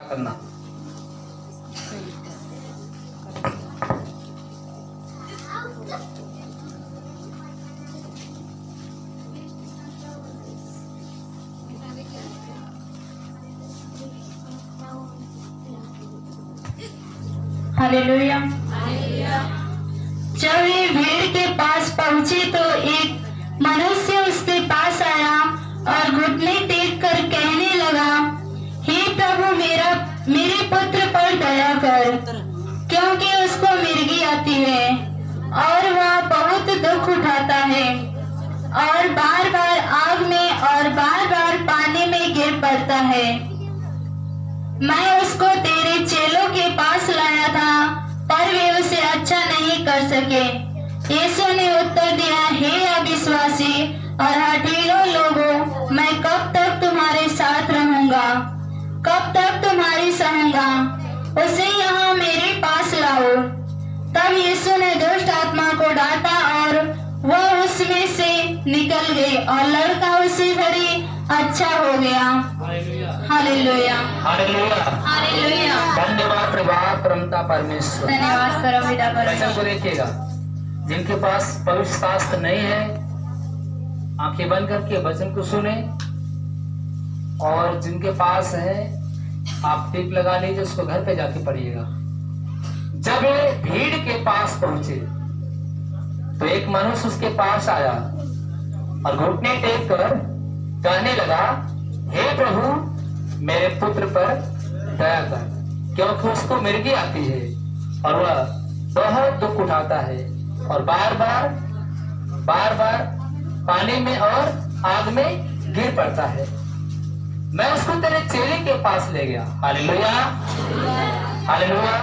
करना। हालेलुया। जब ये भीड़ के पास पहुंची तो एक मनुष्य उसके पास आया और घुटने टेक कर कहने लगा, हे प्रभु, मेरे पुत्र पर दया कर, क्योंकि उसको मिर्गी आती है और वह बहुत दुख उठाता है और बार बार आग में और बार बार पानी में गिर पड़ता है। मैं उसको तेरे चेलों के पास लाया था, पर वे उसे अच्छा नहीं कर सके। यीशु ने उत्तर दिया, हे अविश्वासी और हठीलों लोगों, मैं कब तक तुम्हारे साथ रहूंगा, कब तक तुम्हारी सहूंगा? उसे यहाँ मेरे पास लाओ। तब यीशु ने दुष्ट आत्मा को डांटा और वह उसमें से निकल गई और लड़का उसी घड़ी अच्छा हो गया। Hallelujah, hallelujah, hallelujah. धन्यवाद प्रभु परमता परमेश्वर। धन्यवाद करो पिता वचन को परमेश्वर। देखिएगा, जिनके पास पवित्र शास्त्र नहीं है, आंखें बंद करके वचन को सुने, और जिनके पास है आप टिक लगा लीजिए, उसको घर पे जाके पढ़िएगा। जब वे भीड़ के पास पहुंचे तो एक मनुष्य उसके पास आया और घुटने टेक कर कहने लगा, हे प्रभु, मेरे पुत्र पर दया कर, क्योंकि उसको मिर्गी आती है और वह बहुत दुख उठाता है और बार बार पानी में और आग में गिर पड़ता है। मैं उसको तेरे चेले के पास ले गया। Hallelujah, hallelujah.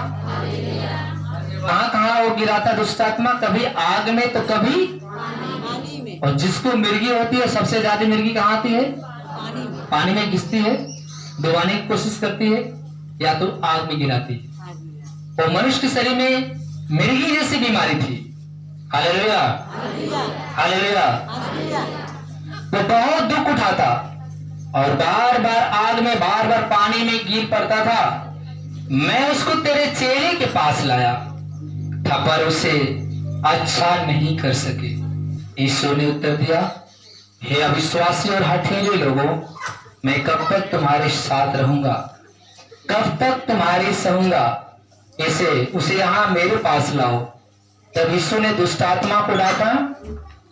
कहाँ कहाँ वो गिराता दुष्ट आत्मा? कभी आग में तो कभी पानी में। और जिसको मिर्गी होती है, सबसे ज्यादा मिर्गी कहाँ आती है? पानी में घिसती है, डुबाने की कोशिश करती है, या तो आग में गिराती है। तो मनुष्य के शरीर में मिर्गी जैसी बीमारी थी। Hallelujah, hallelujah. वो बहुत दुख उठाता और बार बार आग में, बार बार पानी में गिर पड़ता था। मैं उसको तेरे चेले के पास लाया था, पर उसे अच्छा नहीं कर सके। यीशु ने उत्तर दिया, हे अविश्वासी और हठीले लोगों, मैं कब तक तुम्हारे साथ रहूंगा, कब तक तुम्हारी सहूंगा? उसे यहाँ मेरे पास लाओ। तब यीशु ने दुष्ट आत्मा को डांटा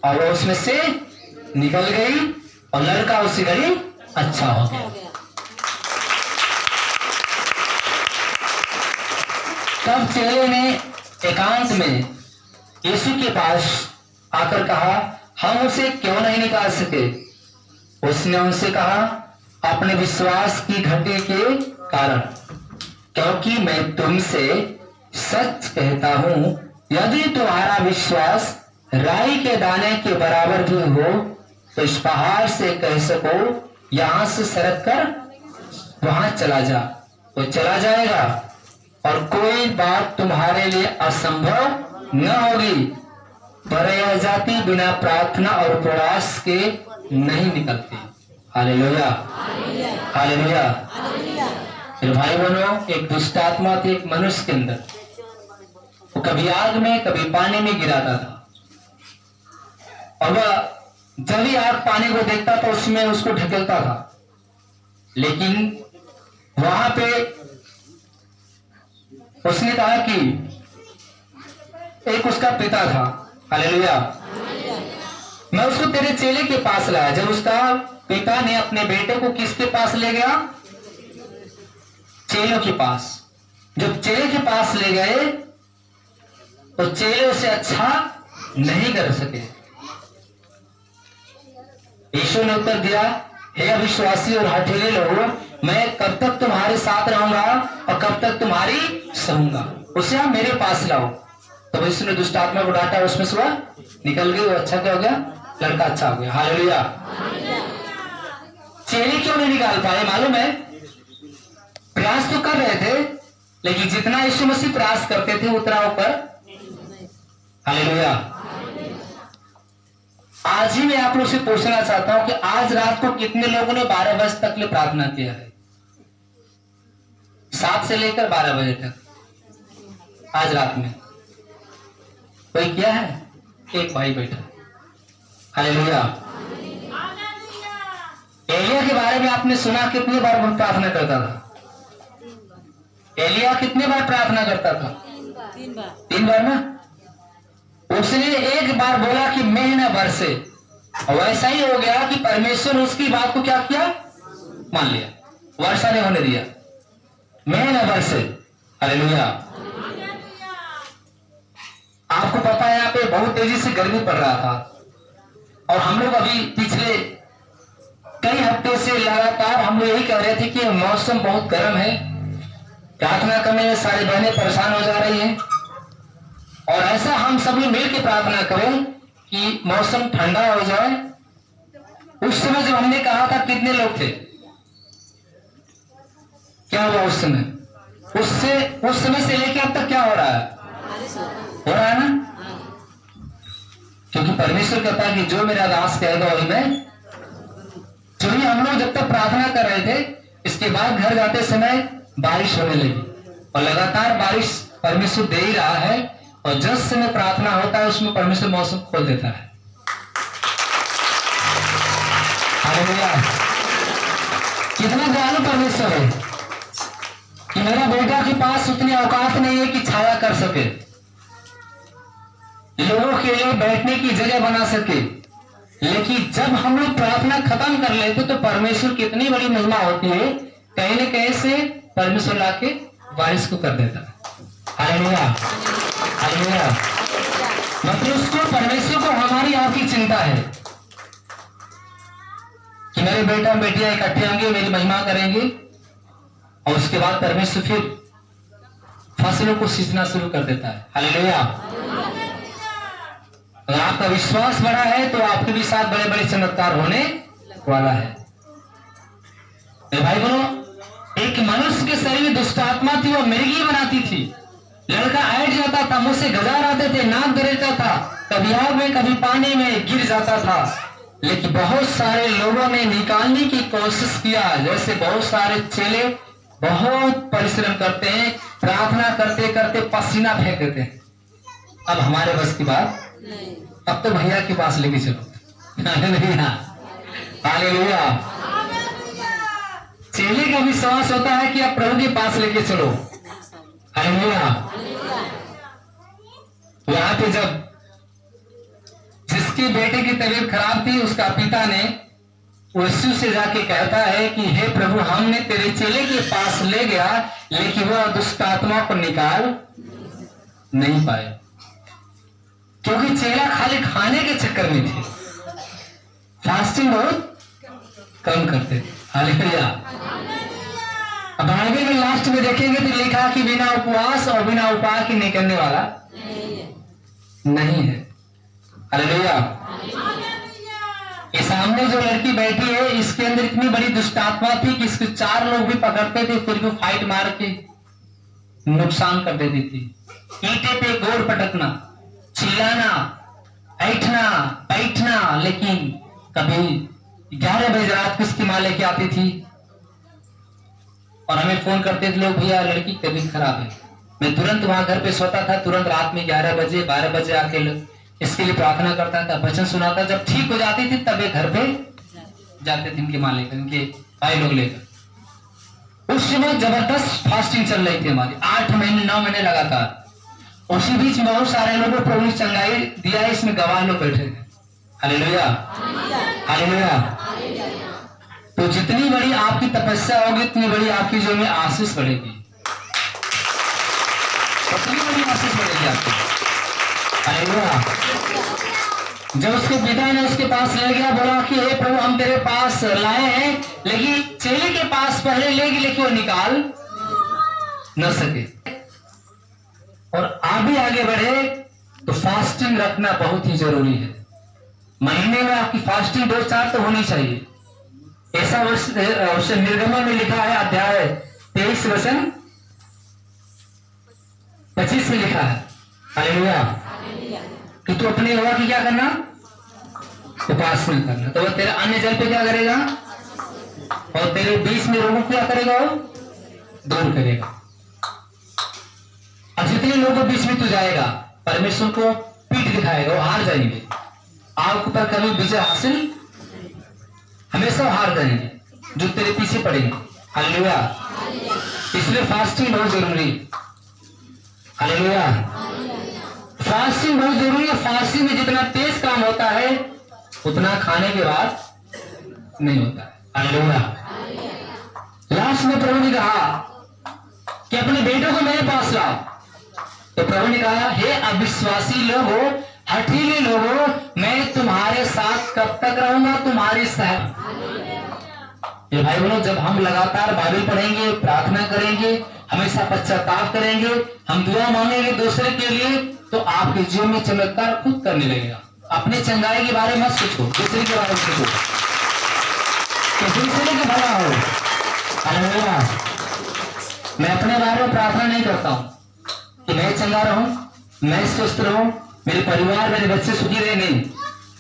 और वो उसमें से निकल गई और लड़का उसी घड़ी अच्छा हो गया। तब चेले ने एकांत में यीशु के पास आकर कहा, हम उसे क्यों नहीं निकाल सके? उसने उनसे कहा, अपने विश्वास की घटी के कारण, क्योंकि मैं तुमसे सच कहता हूं, यदि तुम्हारा विश्वास राई के दाने के बराबर भी हो तो इस पहाड़ से कह सको, यहां से सरक कर वहां चला जा, तो चला जाएगा, और कोई बात तुम्हारे लिए असंभव न होगी। पर यह जाति बिना प्रार्थना और प्रयास के नहीं निकलती। Hallelujah, hallelujah. फिर भाई बहनों, एक दुष्ट आत्मा थी एक मनुष्य के अंदर। वो कभी आग में कभी पानी में गिराता था, और वह जब भी आग पानी को देखता था उसमें उसको ढकेलता था। लेकिन वहां पे उसने कहा कि एक उसका पिता था। हालेलुया। मैं उसको तेरे चेले के पास लाया। जब उसका पिता ने अपने बेटे को किसके पास ले गया? चेलों के पास। जब चेले के पास ले गए तो चेले उसे अच्छा नहीं कर सके। यीशु ने उत्तर दिया, हे अविश्वासी और हठीले लोगों, मैं कब तक तुम्हारे साथ रहूंगा और कब तक तुम्हारी सहूंगा? उसे आप मेरे पास लाओ। तो यीशु ने दुष्ट आत्मा को डांटा, उसमें से वह निकल गई, वो अच्छा क्या हो गया? लड़का अच्छा हो गया। हालेलुया। चेले क्यों नहीं निकाल पाए मालूम है? प्रयास तो कर रहे थे, लेकिन जितना यीशु मसीह प्रयास करते थे उतना ऊपर। हालेलुया। आज ही मैं आप लोग से पूछना चाहता हूं कि आज रात को कितने लोगों ने 12 बजे तक ले प्रार्थना किया है? 7 से लेकर 12 बजे तक आज रात में कोई किया है? एक भाई बैठा। हालेलुया। एलिया के बारे में आपने सुना कितनी बार वो प्रार्थना करता था? एलिया कितनी बार प्रार्थना करता था? 3 बार ना। उसने एक बार बोला कि मैं न बरसे, और वैसा ही हो गया कि परमेश्वर उसकी बात को क्या किया? मान लिया, वर्षा नहीं होने दिया। मैं न बरसे। हालेलुया। आपको पता है यहाँ पे बहुत तेजी से गर्मी पड़ रहा था, और हम लोग अभी पिछले कई हफ्ते से लगातार हम लोग यही कह रहे थे कि मौसम बहुत गर्म है, प्रार्थना करने में सारी बहनें परेशान हो जा रही हैं, और ऐसा हम सभी मिलकर प्रार्थना करें कि मौसम ठंडा हो जाए। उस समय जब हमने कहा था कितने लोग थे? क्या हुआ उस समय? उस समय से लेकर अब तक क्या हो रहा है? हो रहा है ना? क्योंकि परमेश्वर कहता है कि जो मेरा दास कहेगा वही मैं। जो ही हम लोग जब तक प्रार्थना कर रहे थे, इसके बाद घर जाते समय बारिश होने लगी, और लगातार बारिश परमेश्वर दे ही रहा है, और जिस समय प्रार्थना होता है उसमें परमेश्वर मौसम खोल देता है। हालेलुया। कितना दयालु परमेश्वर है कि मेरा बेटा के पास उतनी औकात नहीं है कि छाया कर सके, लोगों के लिए बैठने की जगह बना सके, लेकिन जब हम लोग प्रार्थना खत्म कर लेते तो परमेश्वर कितनी बड़ी महिमा होती है, कहीं न कहीं से परमेश्वर लाके बारिश को कर देता है। हालेलुया। हालेलुया। मतलब उसको, परमेश्वर को हमारी आपकी चिंता है कि मेरे बेटा बेटियां इकट्ठे होंगे, मेरी महिमा करेंगे, और उसके बाद परमेश्वर फिर फसलों को सींचना शुरू कर देता है। हालेलुया। अगर आपका विश्वास बड़ा है तो आपके भी साथ बड़े बड़े चमत्कार होने वाला है। भाई बहनों, एक मनुष्य के शरीर में दुष्ट आत्मा थी, वो मिर्गी बनाती थी। लड़का ऐड जाता था, मुंह से गजार आते थे, नाक दरेता था, कभी आग में कभी पानी में गिर जाता था, लेकिन बहुत सारे लोगों ने निकालने की कोशिश किया। जैसे बहुत सारे चेले बहुत परिश्रम करते हैं, प्रार्थना करते करते पसीना फेंक देते हैं। अब हमारे बस की बात, अब तो भैया के पास लेके चलो। हालेलुया। चेले का विश्वास होता है कि अब प्रभु के पास लेके चलो। हालेलुया। वहां पे जब जिसके बेटे की तबीयत खराब थी, उसका पिता ने यीशु से जाके कहता है कि हे प्रभु, हमने तेरे चेले के पास ले गया, लेकिन वह दुष्ट आत्मा को निकाल नहीं पाए, क्योंकि चेला खाली खाने के चक्कर में थे, फास्टिंग बहुत कम करते थे। हालेलुया। अब बाइबल में लास्ट में देखेंगे तो लिखा कि बिना उपवास और बिना उपाय के निकलने वाला नहीं है। हालेलुया। ये सामने जो लड़की बैठी है, इसके अंदर इतनी बड़ी दुष्ट आत्मा थी कि इसके 4 लोग भी पकड़ते थे, फिर भी फाइट मार के नुकसान कर देती थी। ईंटे पे गोड़ पटकना, चिल्लाना, ऐठना बैठना, लेकिन कभी 11 बजे रात को इसकी माँ लेके आती थी और हमें फोन करते थे लोग, भैया लड़की की तबीयत खराब है। मैं तुरंत वहां घर पे सोता था, तुरंत रात में 11 बजे 12 बजे आके इसके लिए प्रार्थना करता था, वचन सुनाता। जब ठीक हो जाती थी तब ये घर पे जाते थे इनकी माँ लेकर, इनके भाई लोग लेकर। उस समय जबरदस्त फास्टिंग चल रही थी हमारी, 8 महीने 9 महीने लगातार। उसी बीच में बहुत सारे लोगों को प्रभु ने चंगाई दिया, इसमें गवाह लोग बैठे थे। हालेलुया। हालेलुया। तो जितनी बड़ी आपकी तपस्या होगी, उतनी बड़ी आपकी जो में आशीष बढ़ेगी, उतनी बड़ी आशीष बढ़ेगी आपकी। हालेलुया। जब उसके पिता ने उसके पास ले गया, बोला कि हे प्रभु, हम तेरे पास लाए हैं, लेकिन चेले के पास पहले ले गए, लेकिन वो निकाल न सके। और आगे आगे बढ़े तो फास्टिंग रखना बहुत ही जरूरी है। महीने में आपकी फास्टिंग 2-4 तो होनी चाहिए। ऐसा वर्ष निर्गमन में लिखा है, अध्याय 23 वचन 25 में लिखा है। हालेलुया। कि तू अपने होगा कि क्या करना, उपासना करना। तो वह तेरे अन्य जल पे क्या करेगा, और तेरे बीच में लोगों को क्या करेगा, वो दूर करेगा। और जितने लोगों के बीच में तू जाएगा, परमेश्वर को पीठ दिखाएगा, वो हार जाएंगे। आपके ऊपर कभी विजय हासिल, हमेशा हार जाएंगे जो तेरे पीछे पड़ेंगे। हालेलुया। इसलिए फास्टिंग बहुत जरूरी। हालेलुया। फास्टिंग बहुत जरूरी है। फास्टिंग में जितना तेज काम होता है उतना खाने के बाद नहीं होता है। हालेलुया। लास्ट में प्रभु ने कहा कि अपने बेटों को मेरे पास लाओ। तो प्रभु ने कहा, हे अविश्वासी लोगों, हठीले लोगों, मैं तुम्हारे साथ कब तक रहूंगा, तुम्हारी साथ। ये भाई बोलो, जब हम लगातार बाइबल पढ़ेंगे, प्रार्थना करेंगे, हमेशा पश्चाताप करेंगे, हम दुआ मांगेंगे दूसरे के लिए, तो आपके जीवन में चमत्कार खुद करने लगेगा। अपने चंगाई के बारे में मत सोचो, दूसरे के बारे में सोचो कि दूसरे का भला हो। हालेलुया। मैं अपने बारे में प्रार्थना नहीं करता हूं कि मैं चंगा रहूं, मैं स्वस्थ रहूं, मेरे परिवार, मेरे बच्चे सुखी रहे, नहीं।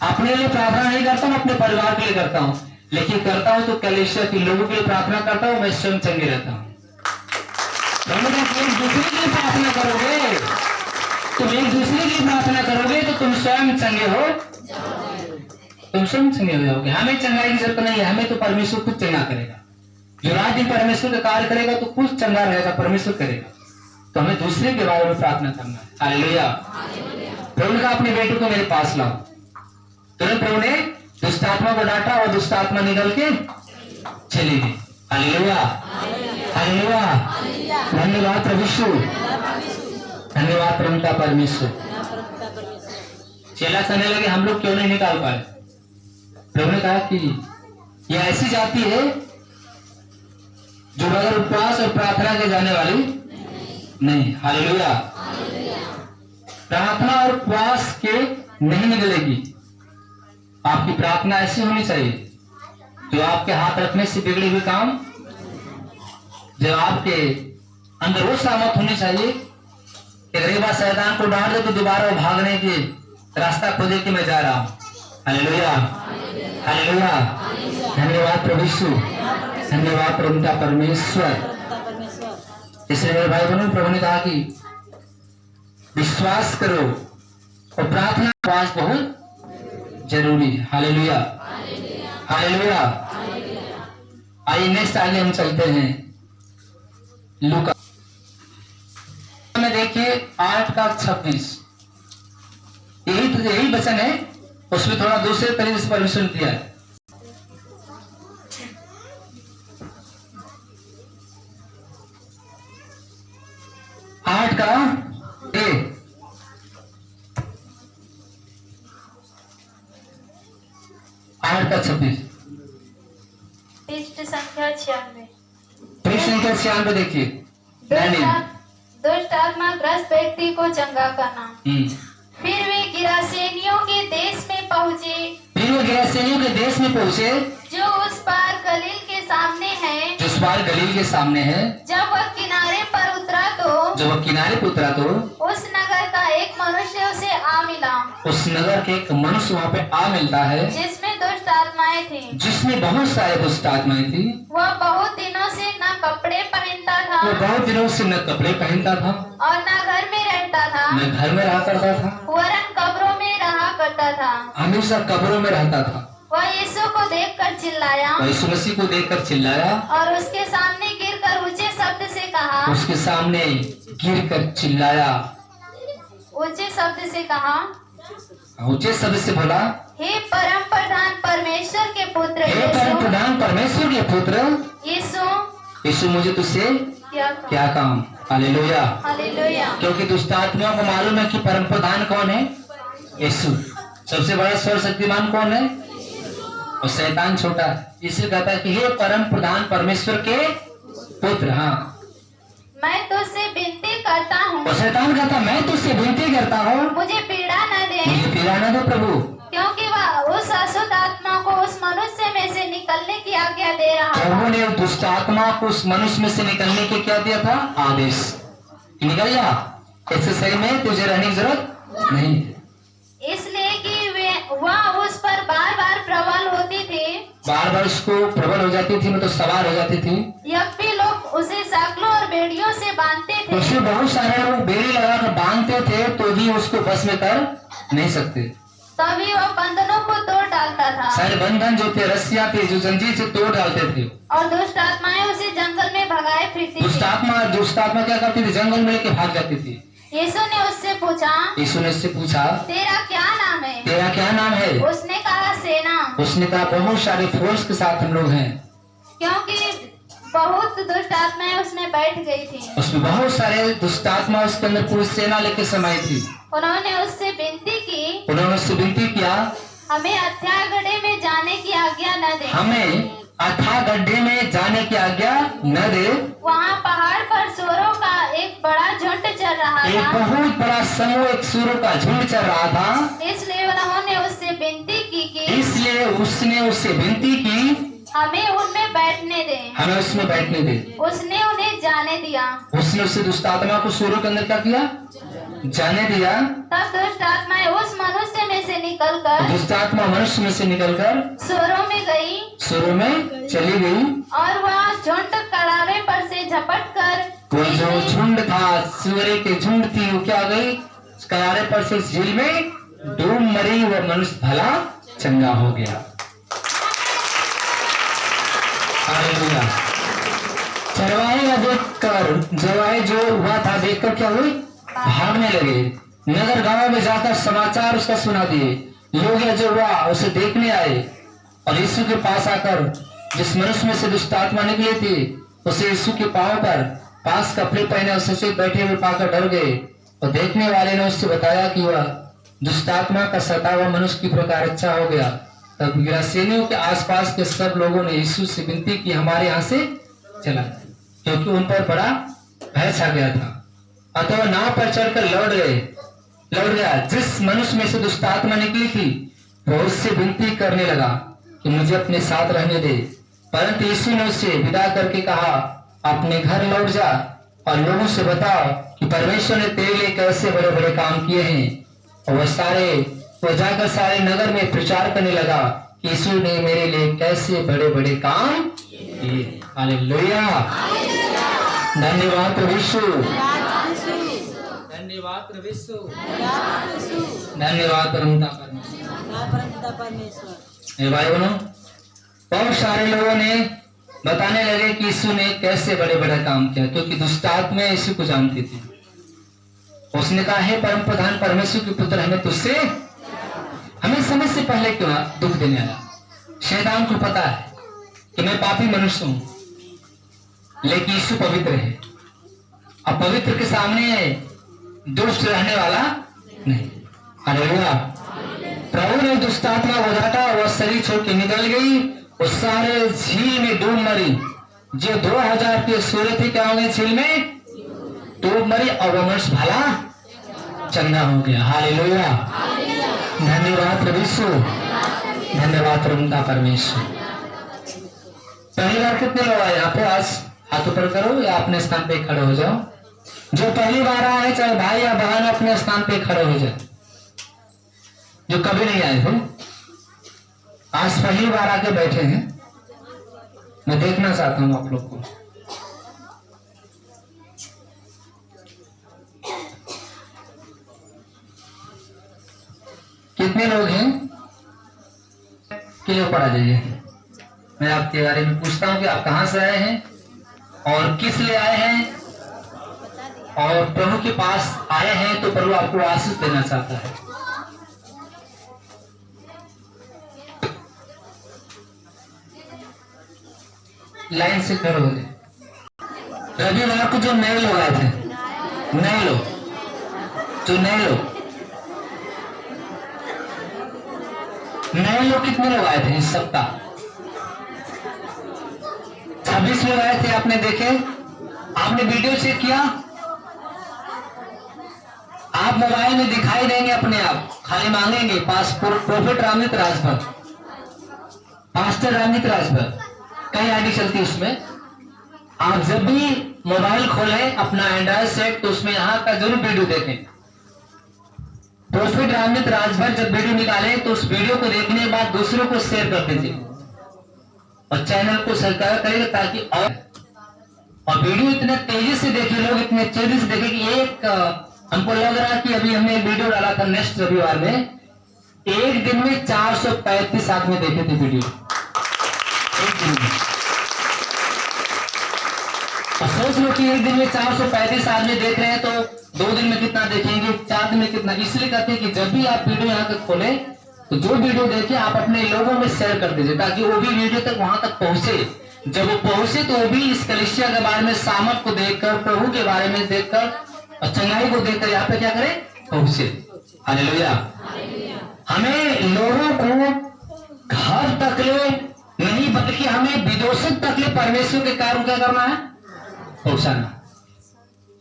अपने लिए प्रार्थना नहीं करता हूं, अपने परिवार के लिए करता हूं, लेकिन करता हूं तो कलीसिया के लोगों के लिए प्रार्थना करता हूं, मैं स्वयं चंगे रहता हूं। एक दूसरे के लिए प्रार्थना करोगे, तुम एक दूसरे के लिए प्रार्थना करोगे तो तुम स्वयं चंगे हो, तुम स्वयं चंगे हो जाओगे। हमें चंगाई की जरूरत नहीं है, हमें तो परमेश्वर खुद चंगा करेगा। जो रात दिन परमेश्वर का कार्य करेगा तो खुद चंगा रहेगा, परमेश्वर करेगा। तो हमें दूसरे के बारे में प्रार्थना करना है। हालेलुया। प्रभु ने कहा, अपने बेटों को मेरे पास लाओ। तुरंत प्रभु ने दुष्ट आत्मा को डांटा और दुष्ट आत्मा निकल के चली गई। हालेलुया। हालेलुया। धन्यवाद प्रभु यीशु, धन्यवाद प्रभु का परमेश्वर। चेला कहने लगे, हम लोग क्यों नहीं निकाल पाए। प्रभु ने कहा कि यह ऐसी जाति है जो बगैर उपवास और प्रार्थना के जाने वाली नहीं। हालेलुया। प्रार्थना और उपवास के नहीं निकलेगी। आपकी प्रार्थना ऐसी होनी चाहिए जो आपके हाथ रखने से बिगड़े हुए काम, जो आपके अंदर वो सामर्थ होनी चाहिए कि अगर एक बार शैतान को डांट दे तो दोबारा वो भागने के रास्ता खोजे कि मैं जा रहा हूं। हालेलुया। हालेलुया। धन्यवाद प्रभु यीशु, धन्यवाद प्रभु का परमेश्वर। इसलिए मेरे भाई बहनों, प्रभु ने कहा कि विश्वास करो और प्रार्थना उपवास बहुत जरूरी है। हालेलुया। हालेलुया। आइए नेक्स्ट आगे हम चलते हैं लूका में। देखिए 8:26, यही वचन है, उसमें थोड़ा दूसरे तरीके से परमिशन दिया है। आठ का 8:26, पृष्ठ संख्या 96। पृष्ठ संख्या 96 देखिए। दुष्ट आत्मा ग्रस्त व्यक्ति को चंगा करना। फिर वे गिरासेनियों के देश में पहुँचे, जो उस पार गलील के सामने है। जब वह किनारे पर उतरा तो उस नगर का एक मनुष्य उसे आ मिला। उस नगर के एक मनुष्य वहाँ पे आ मिलता है जिसमें दुष्ट आत्माएं थी, जिसमें बहुत सारे दुष्ट आत्माएं थी। वह बहुत दिनों से न कपड़े पहनता था और न घर में रहता था, घर में रहा करता था, वरन कब्रों में रहा करता था। हमेशा कब्रों में रहता था। वह यीशु को देखकर चिल्लाया, यीशु मसीह को देखकर चिल्लाया और उसके सामने गिरकर ऊंचे शब्द से कहा, ऊंचे शब्द से बोला, हे परम प्रधान परमेश्वर के पुत्र यीशु, मुझे तुझसे क्या काम। हालेलुया। हालेलुया। क्योंकि दुष्ट आत्माओं को मालूम है कि परम प्रधान कौन है, यीशु। सबसे बड़ा सर्वशक्तिमान कौन है, और शैतान छोटा है। इसलिए कहता है कि हे परम प्रधान परमेश्वर के पुत्र, हाँ, मैं तुझसे विनती करता हूँ। और शैतान कहता, मैं तुझसे विनती करता हूँ, मुझे पीड़ा न दे प्रभु, क्योंकि वह उस अशुद्ध आत्मा को उस मनुष्य में से निकलने की आज्ञा दे रहा है। प्रभु ने दुष्ट आत्मा को उस मनुष्य में से निकलने की क्या दिया था, आदेश, निकल जा, ऐसे सही में तुझे रहने की जरूरत नहीं। इसलिए कि वह उस पर बार बार प्रबल होती थी, बार बार उसको प्रबल हो जाती थी, मतलब सवार हो जाती थी। यद्यपि लोग उसे साकलों और बेड़ियों से बांधते थे। उसे बहुत सारे लोग बेड़ी लगाकर बांधते थे तो भी उसको बस में कर नहीं सकते। तभी वह बंधनों को तोड़ डालता था सारे बंधन जो थे, रस्सियां थी, जो जंजीर से तोड़ डालते थे। और दुष्ट आत्माएं उसे जंगल में भगाए फिरती थी। दुष्ट आत्मा क्या करती थी? जंगल में लेके भाग जाती थी। यीशु ने उससे पूछा, यीशु ने उससे पूछा, तेरा क्या नाम है? तेरा क्या नाम है? उसने कहा, सेना। उसने कहा, बहुत सारे फोर्स के साथ हम लोग हैं। क्योंकि बहुत दुष्ट आत्माएं उसमें बैठ गई थी। उसमें बहुत सारे दुष्ट आत्मा उसके अंदर पूरी सेना लेके समाई थी। उन्होंने उससे विनती की, उन्होंने उससे विनती किया, हमें अथाह गड्ढे में जाने की आज्ञा न दे। हमें अथाह गड्ढे में जाने की आज्ञा न दे। वहाँ पहाड़ पर सूरों का एक बड़ा झुंड चल रहा एक था। बहुत बड़ा समूह, एक सूरों का झुंड चल रहा था। इसलिए उन्होंने उससे विनती की कि इसलिए उसने उससे विनती की, हमें उनमें बैठने दे। हमें उसमें बैठने दे। उसने उन्हें जाने दिया। उसने उससे दुष्ट आत्मा को सूरों के अंदर क्या किया? जाने दिया। तब दुष्ट आत्माएं उस मनुष्य में से निकलकर, दुष्ट आत्मा मनुष्य में से निकलकर सूरों में गई सूरों में चली गई। और वह झुंड कड़ावे पर से झपट कर, वो जो झुंड था, सूरे के झुंड थी, वो क्या गई? किनारे पर से झील में डूब मरी। वो मनुष्य भला चंगा हो गया। हालेलुया। चरवाहे देखकर, चरवाहे जो हुआ था देखकर क्या हुई? भागने लगे। नगर गांव में जाकर समाचार उसका सुना दिए। लोग यह जो हुआ उसे देखने आए और यीशु के पास आकर, जिस मनुष्य में से दुष्ट आत्मा निकली थी, उसे यीशु के पांव पर पास कपड़े पहने उसे बैठे हुए पाकर डर गए। और देखने वाले ने उससे बताया कि वह दुष्ट आत्मा का सता हुआ मनुष्य की प्रकार अच्छा हो गया। तब गिरासेनियों के आसपास के सब लोगों ने यीशु से विनती की, हमारे यहाँ से चला, क्योंकि उन पर बड़ा भय छा गया था। अतः नाव पर चढ़कर लौट गया। जिस मनुष्य में से दुष्ट आत्मा निकली थी वो उससे विनती करने लगा कि मुझे अपने साथ रहने दे, परंतु यीशु ने उसे विदा करके कहा, अपने घर लौट जा और लोगों से बताओ कि परमेश्वर ने तेरे लिए कैसे बड़े बड़े काम किए हैं। और वो जाकर सारे नगर में प्रचार करने लगा कि यीशु ने मेरे लिए कैसे बड़े बड़े काम किए। हालेलुया। धन्यवाद प्रभु यीशु, धन्यवाद प्रभु यीशु, धन्यवाद परमेश्वर। मेरे भाई बहनों, बहुत सारे लोगों ने बताने लगे कि यीशु ने कैसे बड़े बड़े काम किया, क्योंकि दुष्ट आत्माएं यीशु को जानती थी। उसने कहा, हे परम प्रधान परमेश्वर के पुत्र, हमें समय से पहले क्यों दुख देने आया? शैतान को पता है कि मैं पापी मनुष्य हूं, लेकिन यीशु पवित्र है। अब पवित्र के सामने दुष्ट रहने वाला नहीं। हालेलुया। प्रभु ने दुष्ट आत्मा को डांटा, वह शरीर छोड़ के निकल गई। वो सारे झील में डूब मरी। जो 2000 के सूर्य थे क्या हो गए? झील में डूब मरी और वह मनुष्य भला चंगा हो गया। हालेलुया। धन्यवाद प्रभु यीशु, धन्यवाद प्रभु परमेश्वर। पहली बार कितने लोग आए यहाँ पे? आज हाथ ऊपर करो या अपने स्थान पे खड़े हो जाओ। जो पहली बार आए, चाहे भाई या बहन, अपने स्थान पे खड़े हो जाए। जो कभी नहीं आए थे, आज पहली बार आके बैठे हैं, मैं देखना चाहता हूं आप लोग को। कितने लोग हैं? के ऊपर आ जाइए। मैं आपके बारे में पूछता हूं कि आप कहां से आए हैं और किस लिए आए हैं, और प्रभु के पास आए हैं तो प्रभु आपको आशीष देना चाहता है। लाइन से खड़े हो गए। रविवार को जो नए लोग आए थे, नए लोग कितने लोग आए थे इस सप्ताह? 26 लोग आए थे। आपने देखे? आपने वीडियो चेक किया? आप मोबाइल में दिखाई देंगे अपने आप, खाली मांगेंगे प्रोफेट रामनित राजभर, पास्टर रामनित राजभर, कई आईडी चलती है उसमें। आप जब भी मोबाइल खोलें अपना एंड्रॉइड सेट, तो उसमें यहाँ का जरूर वीडियो देखें। प्रोफेट रामनित राजभर जब वीडियो निकाले तो उस वीडियो को देखने के बाद दूसरों को शेयर कर दीजिए और चैनल को सब्सक्राइब करेगा, ताकि और और वीडियो इतने तेजी से देखे, लोग इतने तेजी से देखे कि एक हमको लग रहा है कि अभी हमने एक वीडियो डाला था नेक्स्ट रविवार में, एक दिन में 435 आदमी देखे थे वीडियो, एक दिन में। और सोच लो कि एक दिन में 435 आदमी देख रहे हैं तो 2 दिन में कितना देखेंगे, 4 दिन में कितना। इसलिए कहते हैं कि जब भी आप वीडियो यहाँ तक खोले तो जो वीडियो देखे आप अपने लोगों में शेयर कर दीजिए, ताकि वो भी वीडियो तक वहां तक पहुंचे। जब वो पहुंचे तो वो भी इस कलीसिया के बारे में, सामर्थ को देखकर, प्रभु के बारे में देखकर और चंगाई को देखकर यहाँ पे क्या करे, पहुंचे। हालेलुया। हमें लोगों को घर तक ले नहीं बल्कि हमें विदोषक तक ले परमेश्वर के कार्य क्या करना है, पहुंचाना।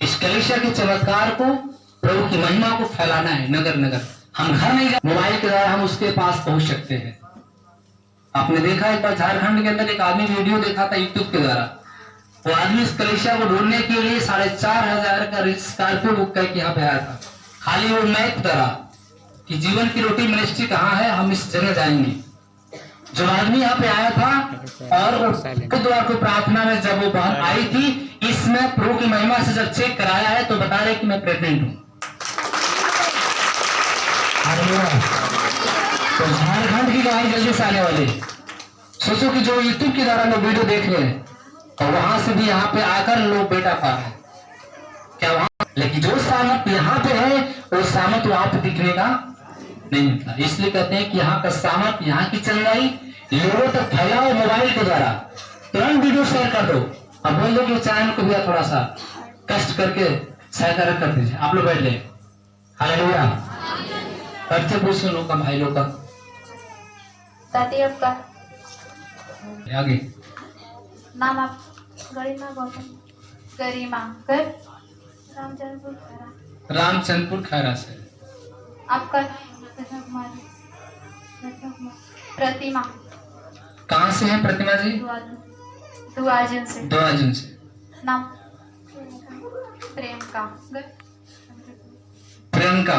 इस कलीसिया के चमत्कार को, प्रभु की महिमा को फैलाना है नगर नगर। हम घर नहीं, मोबाइल के द्वारा हम उसके पास पहुंच सकते हैं। आपने देखा एक बार झारखंड के अंदर एक आदमी वीडियो देखा था यूट्यूब के द्वारा, वो आदमी इस कलीसिया को ढूंढने के लिए 4,500 का स्कॉर्पियो बुक करके यहाँ पे आया था। खाली वो मैप द्वारा कि जीवन की रोटी मिनिस्ट्री कहाँ है, हम इस जगह जाएंगे। जो आदमी यहाँ पे आया था और उसके द्वारा को प्रार्थना में जब वो बहन आई थी, इसमें प्रभु की महिमा से जब चेक कराया है तो बता रहे कि मैं प्रेग्नेंट हूँ। तो झारखंड की गवाही जल्दी से आने वाली। सोचो कि जो यूट्यूब के द्वारा लोग वीडियो देख रहे हैं और वहां से भी यहाँ पे आकर लोग बेटा पा रहे हैं क्या वहां, लेकिन जो सामर्थ यहाँ पे है वो सामर्थ वहां पे दिखने का नहीं मिलता। इसलिए कहते हैं कि यहाँ का सामर्थ, यहाँ की चंगाई लोगों तक फैलाओ मोबाइल के द्वारा। तुरंत वीडियो शेयर कर दो। अब बोल दो कि चैनल को भी थोड़ा सा कष्ट करके सहायता कर दीजिए। आप लोग बैठ ले। हालेलुया। बच्चे पूछ लोग का, भाई लोग का दादी आपका आगे नाम, आप गरिमा गौतम, गरिमा कर रामचंद्रपुर खैरा। रामचंद्रपुर खैरा से। आपका प्रतिमा कहाँ से है प्रतिमा जी? दुआजन से। दुआजन से। नाम प्रेम का प्रियंका।